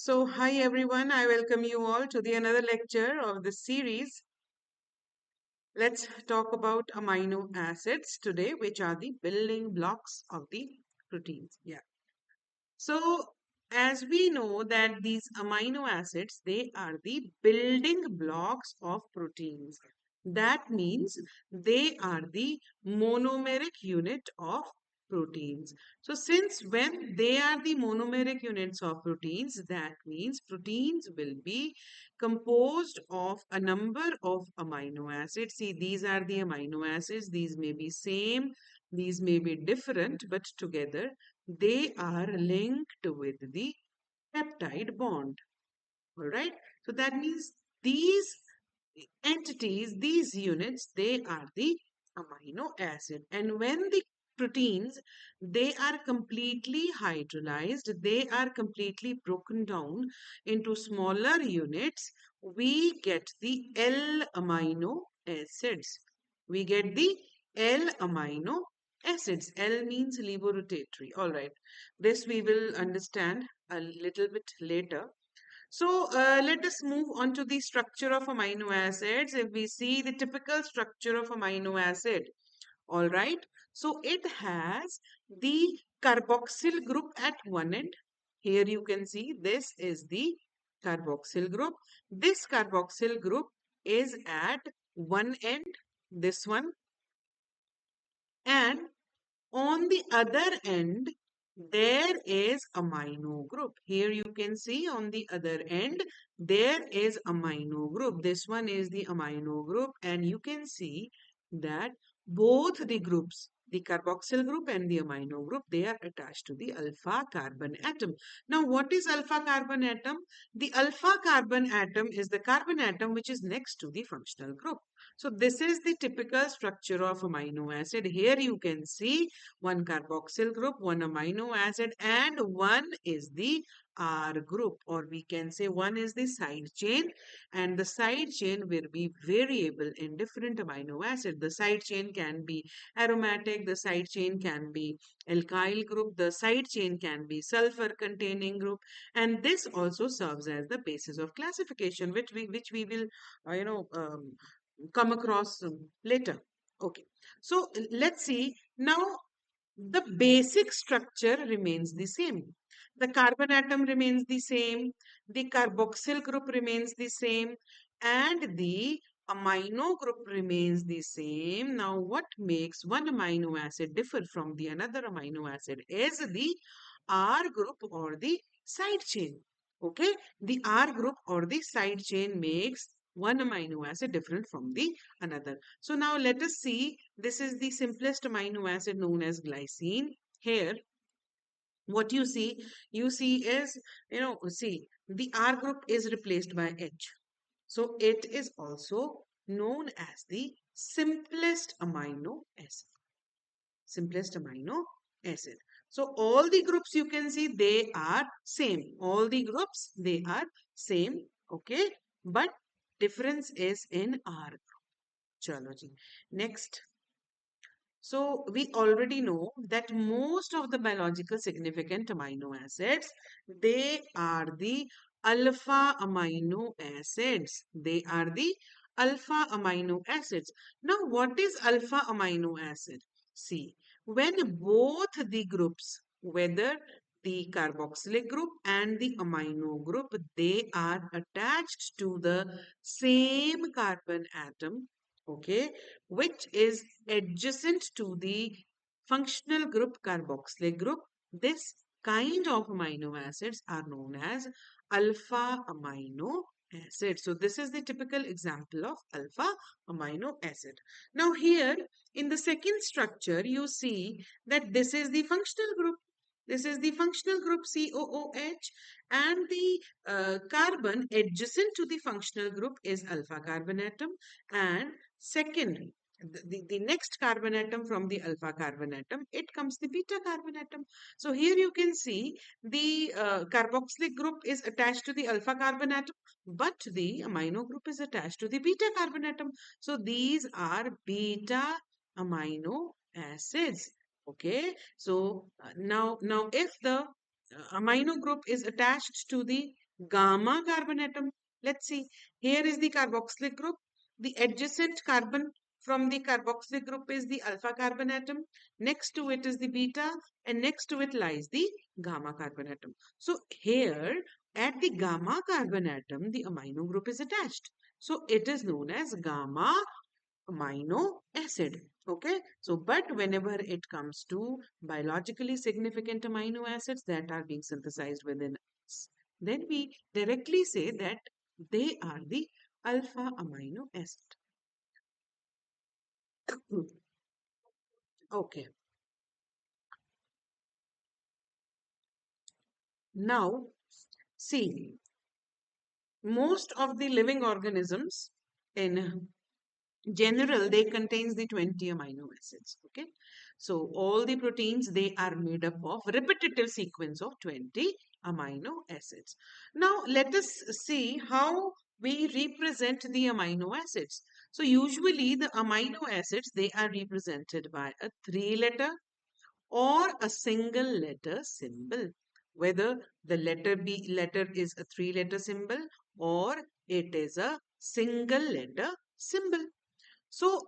So, hi everyone, I welcome you all to the another lecture of this series. Let's talk about amino acids today, which are the building blocks of the proteins. Yeah. So, as we know that these amino acids, they are the building blocks of proteins. That means they are the monomeric unit of proteins. So, since when they are the monomeric units of proteins, that means proteins will be composed of a number of amino acids. See, these are the amino acids. These may be same, these may be different, but together they are linked with the peptide bond. All right. So that means these entities, these units, they are the amino acid. And when the proteins, they are completely hydrolyzed, they are completely broken down into smaller units, we get the L amino acids. We get the L amino acids. L means levorotatory. All right. This we will understand a little bit later. So let us move on to the structure of amino acids. If we see the typical structure of amino acid, all right. So it has the carboxyl group at one end. Here you can see this is the carboxyl group. This carboxyl group is at one end, this one, and on the other end, there is amino group. Here you can see on the other end, there is amino group. This one is the amino group, and you can see that both the groups, the carboxyl group and the amino group, they are attached to the alpha carbon atom. Now, what is alpha carbon atom? The alpha carbon atom is the carbon atom which is next to the functional group. So this is the typical structure of amino acid. Here you can see one carboxyl group, one amino acid, and one is the R group, or we can say one is the side chain, and the side chain will be variable in different amino acid. The side chain can be aromatic, the side chain can be alkyl group, the side chain can be sulfur containing group, and this also serves as the basis of classification, which we will come across later. Okay, so let's see now. The basic structure remains the same. The carbon atom remains the same, the carboxyl group remains the same, and the amino group remains the same. Now, what makes one amino acid differ from the another amino acid is the R group or the side chain. Okay, the R group or the side chain makes one amino acid different from the another. So now let us see, this is the simplest amino acid known as glycine. Here, what you see is, see, the R group is replaced by H. So it is also known as the simplest amino acid. Simplest amino acid. So all the groups you can see, they are same. All the groups, they are same. Okay. But difference is in R group. Chalo ji. Next. So we already know that most of the biological significant amino acids, they are the alpha amino acids. They are the alpha amino acids. Now, what is alpha amino acid? See, when both the groups, whether the carboxylic group and the amino group, they are attached to the same carbon atom, okay, which is adjacent to the functional group carboxylic group. This kind of amino acids are known as alpha amino acid. So this is the typical example of alpha amino acid. Now here in the second structure, you see that this is the functional group. This is the functional group COOH, and the carbon adjacent to the functional group is alpha carbon atom, and second, the next carbon atom from the alpha carbon atom, it comes the beta carbon atom. So here you can see the carboxylic group is attached to the alpha carbon atom, but the amino group is attached to the beta carbon atom. So these are beta amino acids. Okay, so now if the amino group is attached to the Gamma carbon atom. Let's see. Here is the carboxylic group. The adjacent carbon from the carboxylic group is the alpha carbon atom. Next to it is the beta, and next to it lies the gamma carbon atom. So here at the gamma carbon atom, the amino group is attached. So it is known as gamma amino acid. Okay, so but whenever it comes to biologically significant amino acids that are being synthesized within us, then we directly say that they are the alpha amino acid. Okay, now see, most of the living organisms in general, they contains the 20 amino acids. Okay, so all the proteins, they are made up of repetitive sequence of 20 amino acids. Now let us see how we represent the amino acids. So usually the amino acids, they are represented by a three letter or a single letter symbol, whether the letter is a three letter symbol or it is a single letter symbol. So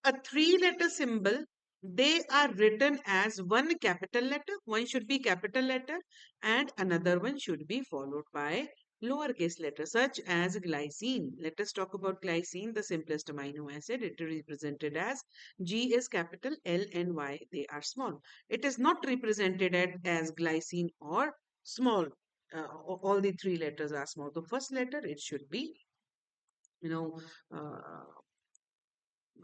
a three letter symbol, they are written as one capital letter, one should be capital letter, and another one should be followed by lowercase letter, such as glycine. Let us talk about glycine, the simplest amino acid. It is represented as G is capital, L and Y, they are small. It is not represented as glycine or small. All the three letters are small. The first letter, it should be, you know, uh,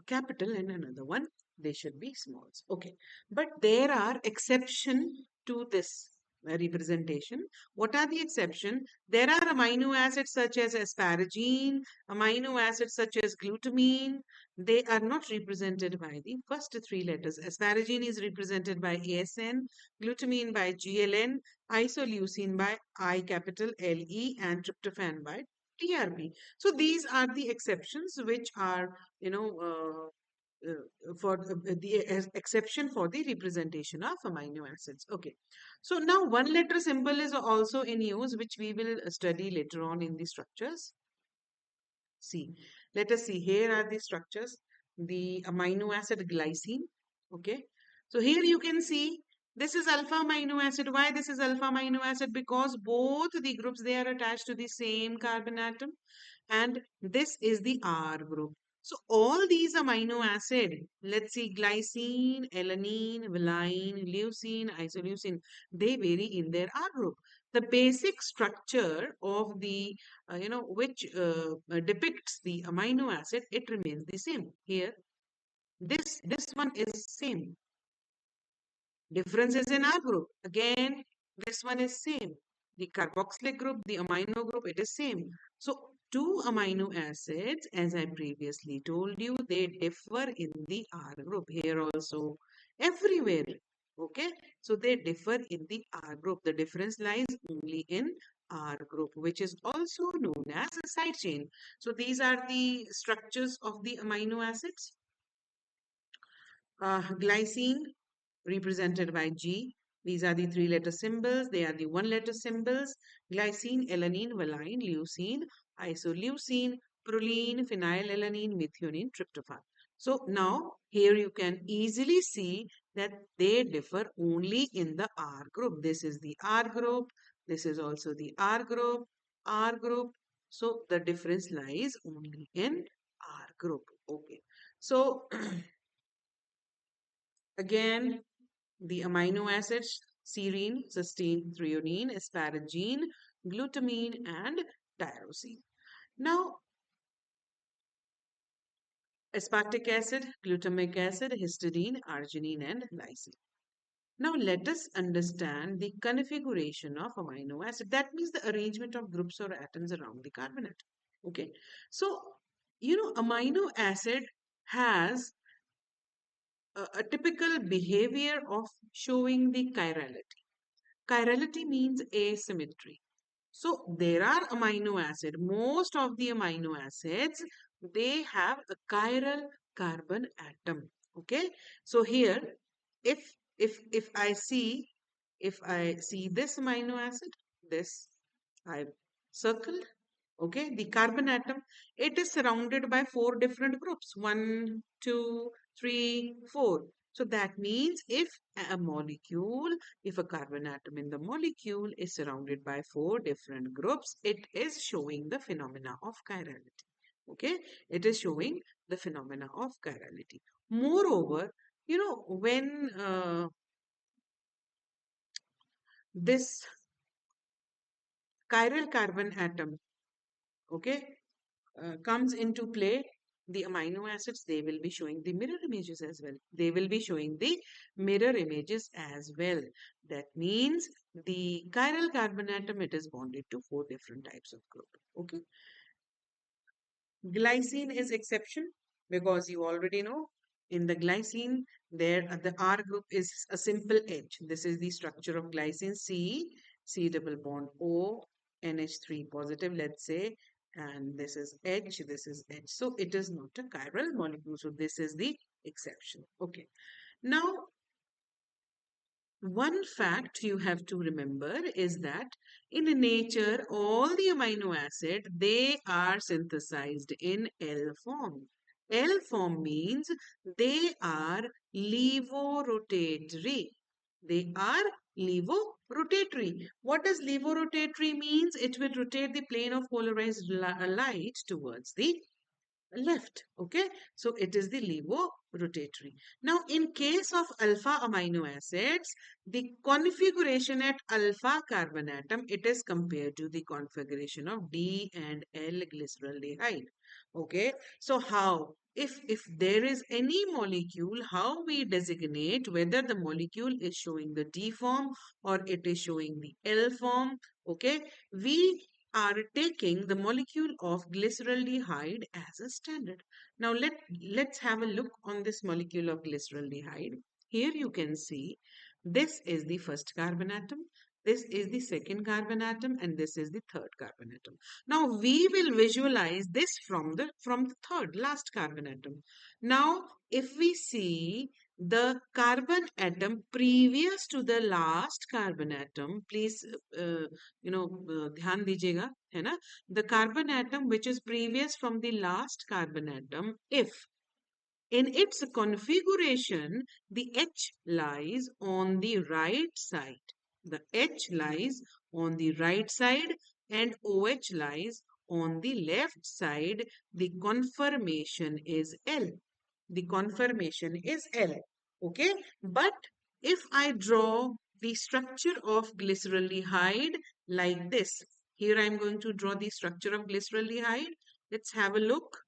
capital, and another one they should be smalls. Okay, but there are exception to this representation. What are the exception? There are amino acids such as asparagine, amino acids such as glutamine. They are not represented by the first three letters. Asparagine is represented by ASN, glutamine by GLN, isoleucine by I capital LE, and tryptophan by TRP. So these are the exceptions which are, you know, for the exception for the representation of amino acids. Okay. So now one letter symbol is also in use, which we will study later on in the structures. See, let us see. Here are the structures. The amino acid glycine. Okay. So here you can see this is alpha amino acid. Why this is alpha amino acid? Because both the groups, they are attached to the same carbon atom, and this is the R group. So all these amino acid, let's see, glycine, alanine, valine, leucine, isoleucine, they vary in their R group. The basic structure of the, which depicts the amino acid, it remains the same. Here, this one is same. Difference is in our group. Again, this one is same. The carboxylic group, the amino group, it is same. So two amino acids, as I previously told you, they differ in the R group. Here also, everywhere. Okay, so they differ in the R group. The difference lies only in R group, which is also known as a side chain. So these are the structures of the amino acids. Glycine represented by G. These are the three letter symbols. They are the one letter symbols. Glycine, alanine, valine, leucine, isoleucine, proline, phenylalanine, methionine, tryptophan. So now here you can easily see that they differ only in the R group. This is the R group. This is also the R group. R group. So the difference lies only in R group. Okay. So again, the amino acids serine, cysteine, threonine, asparagine, glutamine, and tyrosine. Now, aspartic acid, glutamic acid, histidine, arginine, and lysine. Now, let us understand the configuration of amino acid. That means the arrangement of groups or atoms around the carbon atom. Okay. So, amino acid has a typical behavior of showing the chirality. Chirality means asymmetry. So there are amino acid. Most of the amino acids, they have a chiral carbon atom. Okay. So here, if I see this amino acid, this I circle. Okay, the carbon atom, it is surrounded by four different groups. One, two, three, four. So that means if a molecule, if a carbon atom in the molecule is surrounded by four different groups, it is showing the phenomena of chirality. Okay, it is showing the phenomena of chirality. Moreover, when this chiral carbon atom, okay, comes into play, the amino acids, they will be showing the mirror images as well. They will be showing the mirror images as well. That means the chiral carbon atom, it is bonded to four different types of group. Okay. Glycine is exception because you already know in the glycine there the R group is a simple H. This is the structure of glycine. C double bond O, NH3 positive, let's say, and this is H, this is H. So it is not a chiral molecule. So this is the exception. Okay. Now one fact you have to remember is that in nature, all the amino acid, they are synthesized in L form. L form means they are levorotatory. They are levorotatory. What does levorotatory means? It will rotate the plane of polarized light towards the left. Okay, so it is the levorotatory. Now in case of alpha amino acids, the configuration at alpha carbon atom, it is compared to the configuration of D and L glyceraldehyde. Okay, so how, if there is any molecule, how we designate whether the molecule is showing the D form or it is showing the L form? Okay, we are taking the molecule of glyceraldehyde as a standard. Now let's have a look on this molecule of glyceraldehyde. Here you can see this is the first carbon atom, this is the second carbon atom, and this is the third carbon atom. Now we will visualize this from the third last carbon atom. Now if we see the carbon atom previous to the last carbon atom, please ध्यान दीजिएगा, है ना? The carbon atom which is previous from the last carbon atom, if in its configuration the H lies on the right side, the H lies on the right side and OH lies on the left side, the conformation is L. The conformation is L. Okay, but if I draw the structure of glyceraldehyde like this, here I am going to draw the structure of glyceraldehyde. Let's have a look.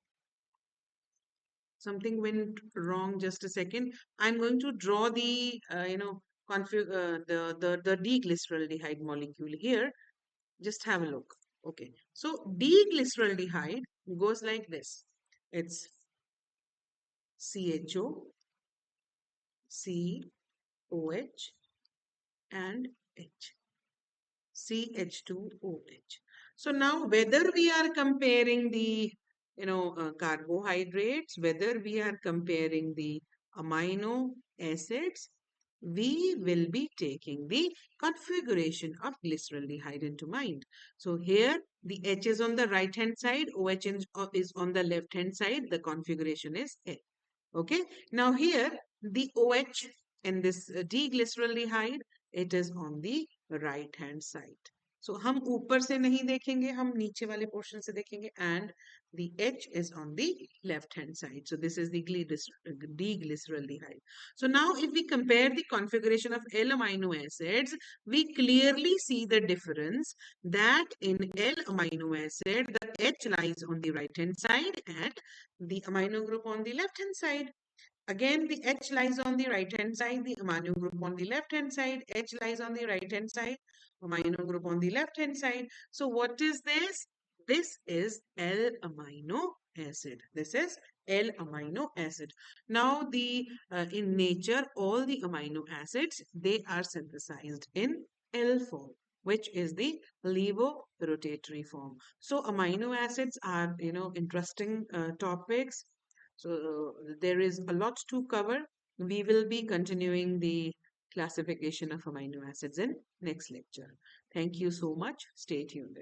Something went wrong, just a second. I'm going to draw the the diglyceraldehyde molecule here. Just have a look. Okay, so diglyceraldehyde goes like this. It's CHO, COH and H. CH2OH. So now whether we are comparing the carbohydrates, whether we are comparing the amino acids, we will be taking the configuration of glyceraldehyde into mind. So here the H is on the right hand side, OH is on the left hand side, the configuration is L. Okay, now here the OH in this diglyceraldehyde, it is on the right hand side. So हम ऊपर से नहीं देखेंगे, हम नीचे वाले portion से देखेंगे, and the H is on the left hand side. So this is the diglyceraldehyde. So now if we compare the configuration of L amino acids, we clearly see the difference that in L amino acid, the H lies on the right hand side and the amino group on the left hand side. Again, the H lies on the right hand side, the amino group on the left hand side, H lies on the right hand side, amino group on the left hand side. So what is this? This is L amino acid. This is L amino acid. Now the in nature, all the amino acids, they are synthesized in L form, which is the levorotatory form. So amino acids are, interesting topics. So there is a lot to cover. We will be continuing the classification of amino acids in next lecture. Thank you so much. Stay tuned.